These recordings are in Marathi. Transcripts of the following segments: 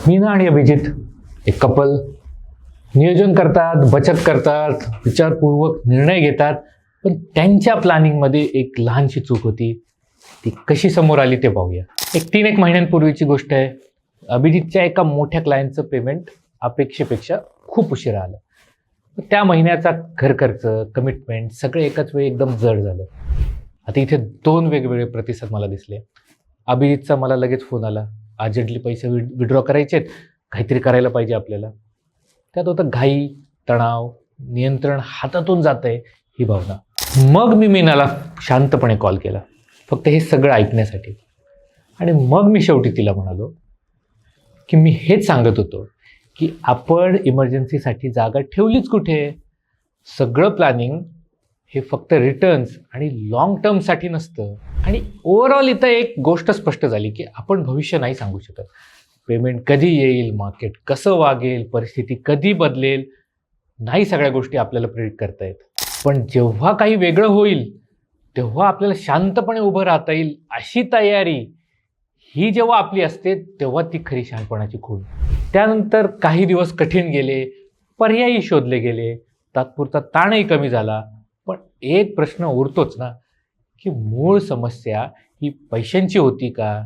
मीना आणि अभिजित एक कपल नियोजन करतात, बचत करतात, विचारपूर्वक निर्णय घेतात, पण त्यांच्या प्लॅनिंगमध्ये एक लहानशी चूक होती. ती कशी समोर आली ते पाहूया. एक महिन्यांपूर्वीची गोष्ट आहे. अभिजितच्या एका मोठ्या क्लायंटचं पेमेंट अपेक्षेपेक्षा खूप उशिरा आलं. त्या महिन्याचा घर खर्च, कमिटमेंट सगळे एकाच वेळी एकदम जड झालं. आता इथे दोन वेगवेगळे प्रतिसाद मला दिसले. अभिजितचा मला लगेच फोन आला, अर्जंटली पैसे विड्रॉ करायचेत, काहीतरी करायला पाहिजे आपल्याला. त्यात होतं घाई, तणाव, नियंत्रण हातातून जातंय ही भावना. मग मी मीनाला शांतपणे कॉल केला, फक्त हे सगळं ऐकण्यासाठी. आणि मग मी शेवटी तिला म्हणालो की मी हेच सांगत होतो की आपण इमर्जन्सीसाठी जागा ठेवलीच कुठे. सगळं प्लॅनिंग हे फक्त रिटर्न्स आणि लॉंग टर्मसाठी नसतं. आणि ओव्हरऑल इथं एक गोष्ट स्पष्ट झाली की आपण भविष्य नाही सांगू शकत. पेमेंट कधी येईल, मार्केट कसं वागेल, परिस्थिती कधी बदलेल, नाही सगळ्या गोष्टी आपल्याला प्रेडिक्ट करता येत. पण जेव्हा काही वेगळं होईल तेव्हा आपल्याला शांतपणे उभं राहता येईल अशी तयारी ही जेव्हा आपली असते तेव्हा ती खरी शहाणपणाची खूण. त्यानंतर काही दिवस कठीण गेले, पर्यायी शोधले गेले, तात्पुरता ताणही कमी झाला. पण एक प्रश्न उरतोच ना, की मूळ समस्या ही पैशांची होती का,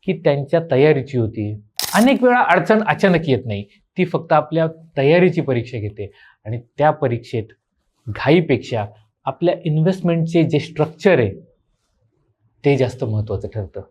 की त्यांच्या तयारीची होती. अनेक वेळा अडचण अचानक येत नाही, ती फक्त आपल्या तयारीची परीक्षा घेते. आणि त्या परीक्षेत घाईपेक्षा आपल्या इन्व्हेस्टमेंटचे जे स्ट्रक्चर आहे ते जास्त महत्त्वाचं ठरतं.